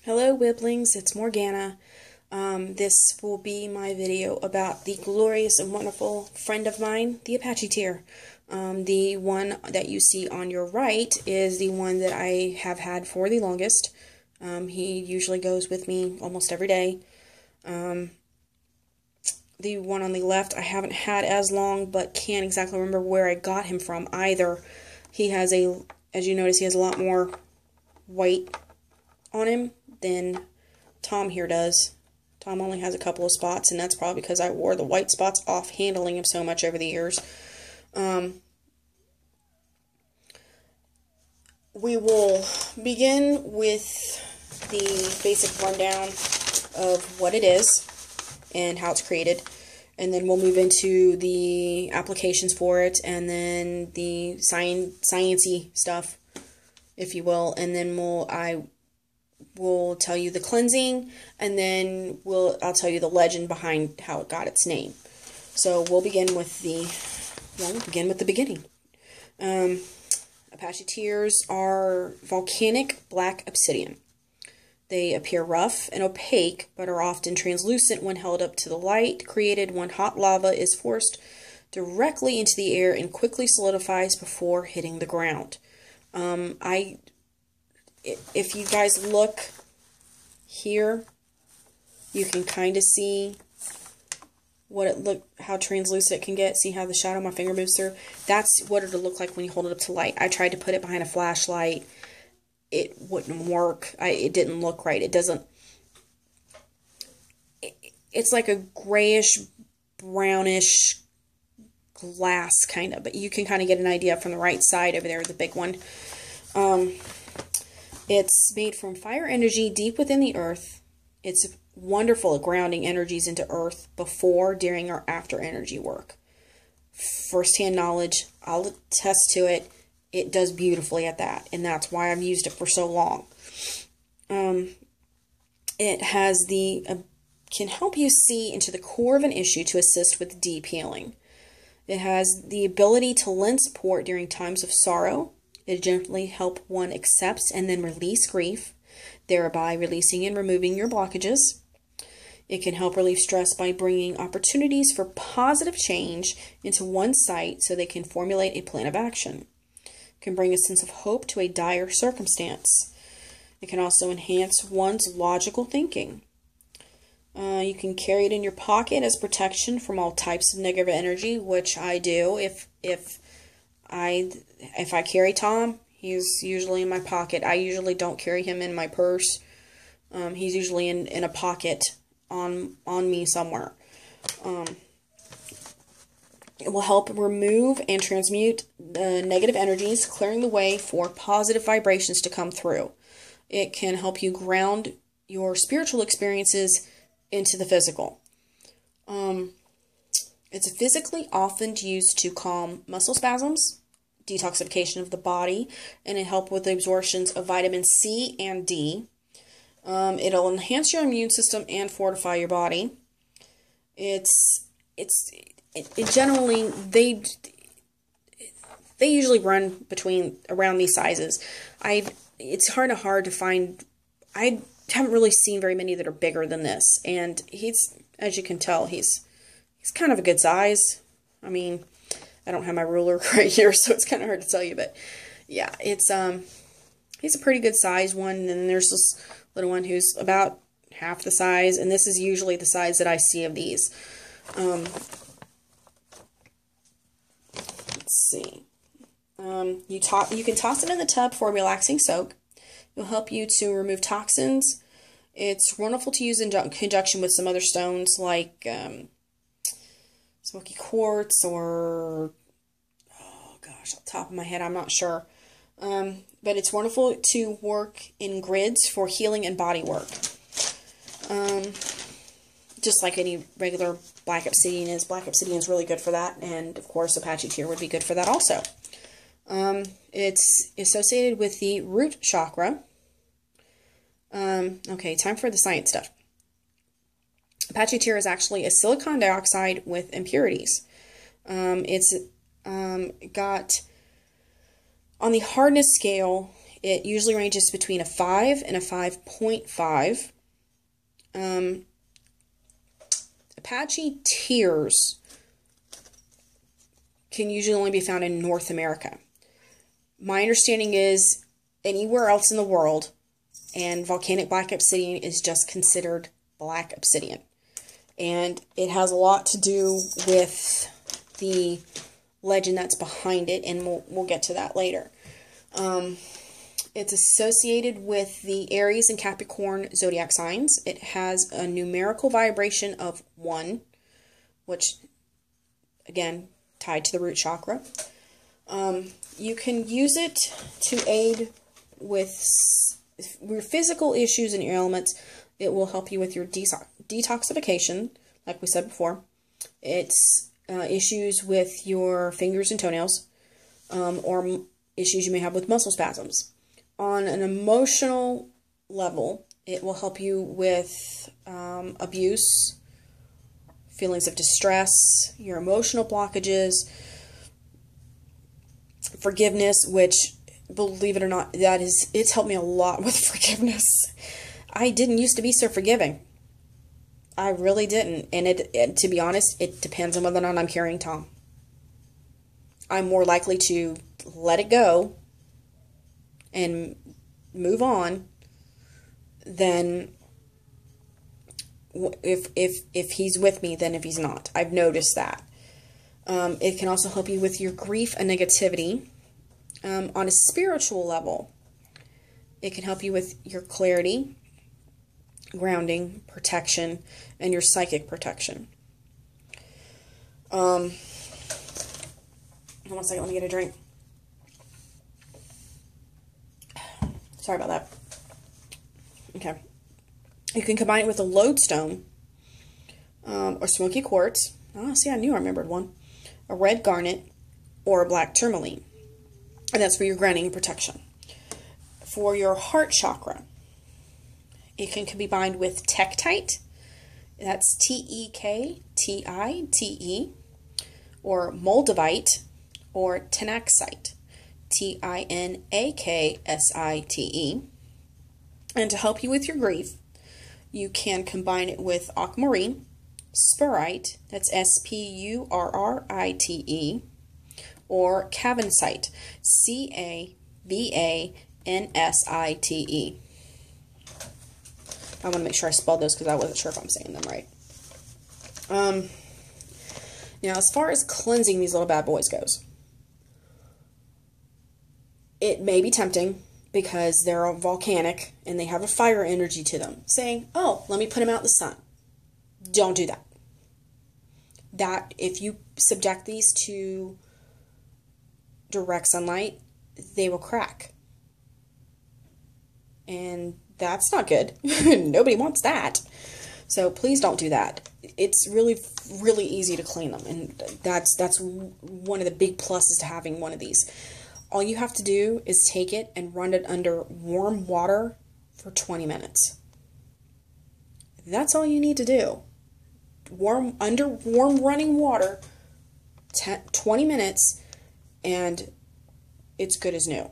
Hello Wiblings, it's Morgana. This will be my video about the glorious and wonderful friend of mine, the ApacheTear. The one that you see on your right is the one that I have had for the longest. He usually goes with me almost every day. The one on the left I haven't had as long, but can't exactly remember where I got him from either. He has as you notice, he has a lot more white on him than Tom here does. Tom only has a couple of spots, and that's probably because I wore the white spots off handling him so much over the years. We will begin with the basic rundown of what it is and how it's created, and then we'll move into the applications for it, and then the sciencey stuff, if you will, and then we'll tell you the cleansing, and then I'll tell you the legend behind how it got its name. So we'll begin with the beginning. ApacheTears are volcanic black obsidian. They appear rough and opaque, but are often translucent when held up to the light, created when hot lava is forced directly into the air and quickly solidifies before hitting the ground. If you guys look here, you can kind of see how translucent it can get. See how the shadow of my finger moves through? That's what it'll look like when you hold it up to light. I tried to put it behind a flashlight. It wouldn't work. It didn't look right. It doesn't. It's like a grayish, brownish glass kind of, but you can kind of get an idea from the right side over there, the big one. It's made from fire energy deep within the earth. It's wonderful at grounding energies into earth before, during, or after energy work. First-hand knowledge, I'll attest to it. It does beautifully at that, and that's why I've used it for so long. It has can help you see into the core of an issue to assist with deep healing. It has the ability to lend support during times of sorrow. It gently helps one accept and then release grief, thereby releasing and removing your blockages. It can help relieve stress by bringing opportunities for positive change into one's sight so they can formulate a plan of action. It can bring a sense of hope to a dire circumstance. It can also enhance one's logical thinking. You can carry it in your pocket as protection from all types of negative energy, which I do. If I carry Tom, he's usually in my pocket. I usually don't carry him in my purse. He's usually in a pocket on me somewhere. It will help remove and transmute the negative energies, clearing the way for positive vibrations to come through. It can help you ground your spiritual experiences into the physical. It's physically often used to calm muscle spasms, detoxification of the body, and it helps with the absorptions of vitamin C and D. It'll enhance your immune system and fortify your body. Generally they usually run around these sizes. It's hard to find. I haven't really seen very many that are bigger than this, and as you can tell, he's kind of a good size. I mean, I don't have my ruler right here, so it's kind of hard to tell you, but yeah, he's a pretty good size one. And then there's this little one who's about half the size, and this is usually the size that I see of these. Let's see. You can toss it in the tub for a relaxing soak. It'll help you to remove toxins. It's wonderful to use in conjunction with some other stones like smoky quartz or, oh gosh, off the top of my head, I'm not sure. But it's wonderful to work in grids for healing and body work. Just like any regular black obsidian is. Black obsidian is really good for that, and of course ApacheTear would be good for that also. It's associated with the root chakra. Okay, time for the science stuff. ApacheTear is actually a silicon dioxide with impurities. It's got, on the hardness scale, It usually ranges between a 5 and a 5.5. Apache tears can usually only be found in North America. My understanding is anywhere else in the world, and volcanic black obsidian is just considered black obsidian. And it has a lot to do with the legend that's behind it, and we'll get to that later. It's associated with the Aries and Capricorn zodiac signs. It has a numerical vibration of 1, which, again, tied to the root chakra. You can use it to aid with your physical issues and your ailments. It will help you with your detoxification, like we said before. It's issues with your fingers and toenails, or issues you may have with muscle spasms. On an emotional level, it will help you with abuse, feelings of distress, your emotional blockages, forgiveness, which, believe it or not, it's helped me a lot with forgiveness. I didn't used to be so forgiving. I really didn't. And to be honest, it depends on whether or not I'm carrying Tom. I'm more likely to let it go and move on than if he's with me than if he's not. I've noticed that. It can also help you with your grief and negativity. On a spiritual level, it can help you with your clarity, grounding, protection, and your psychic protection. Hold on a second, let me get a drink. Sorry about that. Okay. You can combine it with a lodestone, or smoky quartz. Oh, see, I knew I remembered one. A red garnet, or a black tourmaline. And that's for your grounding and protection. For your heart chakra, it can be combined with Tektite. That's Tektite, or Moldavite, or Tinaksite. Tinaksite. And to help you with your grief, you can combine it with aquamarine, spurite, that's Spurrite, or cavansite, Cabansite. I want to make sure I spelled those because I wasn't sure if I'm saying them right. Now, as far as cleansing these little bad boys goes, it may be tempting because they're volcanic and they have a fire energy to them, saying, oh, let me put them out in the sun. Don't do that. That, if you subject these to direct sunlight, they will crack. And that's not good. Nobody wants that. So please don't do that. It's really, really easy to clean them. And that's one of the big pluses to having one of these. All you have to do is take it and run it under warm water for 20 minutes. That's all you need to do. Under warm running water, 20 minutes, and it's good as new.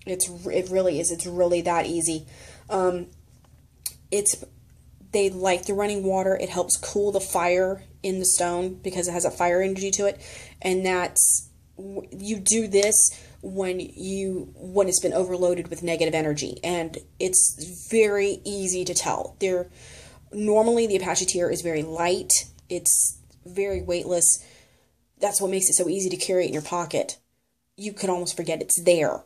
It really is. It's really that easy. They like the running water. It helps cool the fire in the stone because it has a fire energy to it, and you do this when it's been overloaded with negative energy, and it's very easy to tell. Normally the ApacheTear is very light. It's very weightless. That's what makes it so easy to carry it in your pocket. You could almost forget it's there.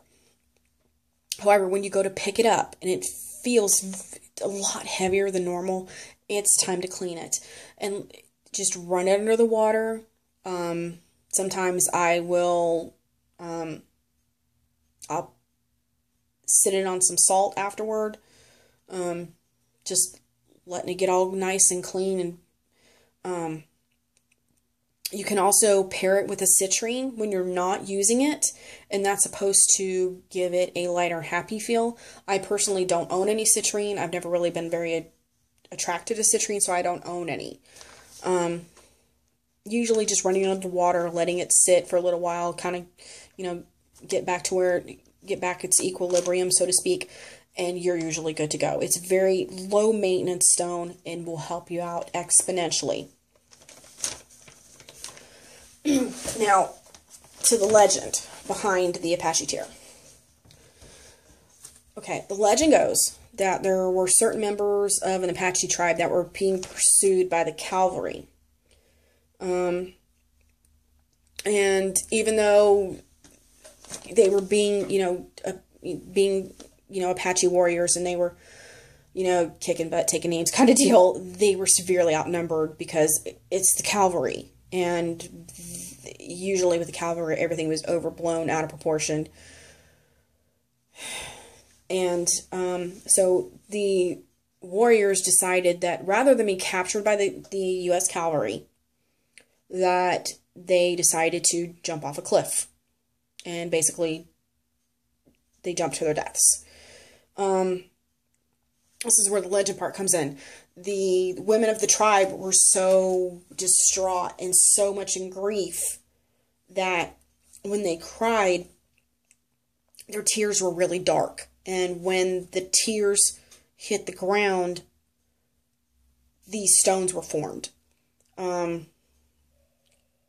However, when you go to pick it up and it feels a lot heavier than normal, it's time to clean it. And just run it under the water. Sometimes I will, I'll sit it on some salt afterward. Just letting it get all nice and clean. And you can also pair it with a citrine when you're not using it, and that's supposed to give it a lighter, happy feel. I personally don't own any citrine. I've never really been very attracted to citrine, so I don't own any. Usually just running it under water, letting it sit for a little while, kind of, get back to where get back its equilibrium, so to speak, and you're usually good to go. It's very low maintenance stone and will help you out exponentially. Now, to the legend behind the ApacheTear. Okay, the legend goes that there were certain members of an Apache tribe that were being pursued by the cavalry. And even though they were being Apache warriors, and they were, kicking butt, taking names kind of deal, they were severely outnumbered because it's the cavalry. And usually with the cavalry, everything was overblown, out of proportion. And so the warriors decided that rather than be captured by the U.S. cavalry, that they decided to jump off a cliff. And basically, they jumped to their deaths. This is where the legend part comes in. The women of the tribe were so distraught and so much in grief that when they cried, their tears were really dark. And when the tears hit the ground, these stones were formed.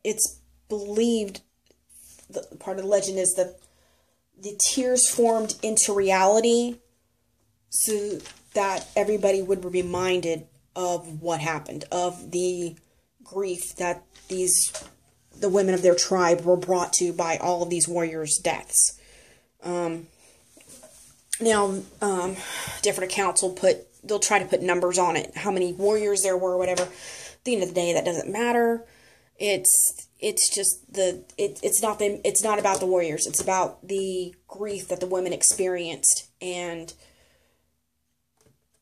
It's believed, part of the legend is that the tears formed into reality so that everybody would be reminded of what happened, of the grief that the women of their tribe were brought to by all of these warriors' deaths. Now, different accounts they'll try to put numbers on it, how many warriors there were, whatever. At the end of the day, that doesn't matter. It's just it's not about the warriors. It's about the grief that the women experienced and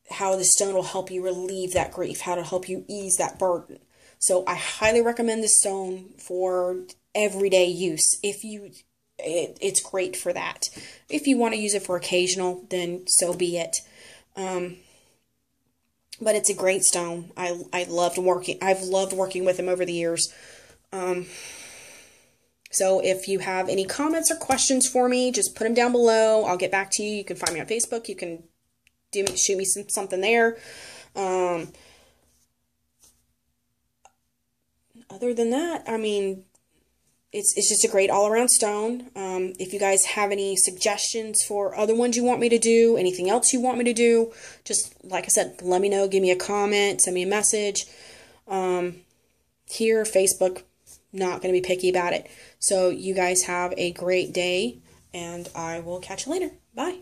how the stone will help you relieve that grief, how to help you ease that burden. So I highly recommend this stone for everyday use. It's great for that. If you want to use it for occasional, then so be it. But it's a great stone. I've loved working with them over the years. So if you have any comments or questions for me, just put them down below. I'll get back to you. You can find me on Facebook. You can shoot me something there. Other than that, I mean, it's just a great all-around stone. If you guys have any suggestions for other ones you want me to do, anything else you want me to do, just, like I said, let me know. Give me a comment. Send me a message. Here, Facebook, not going to be picky about it. So you guys have a great day, and I will catch you later. Bye.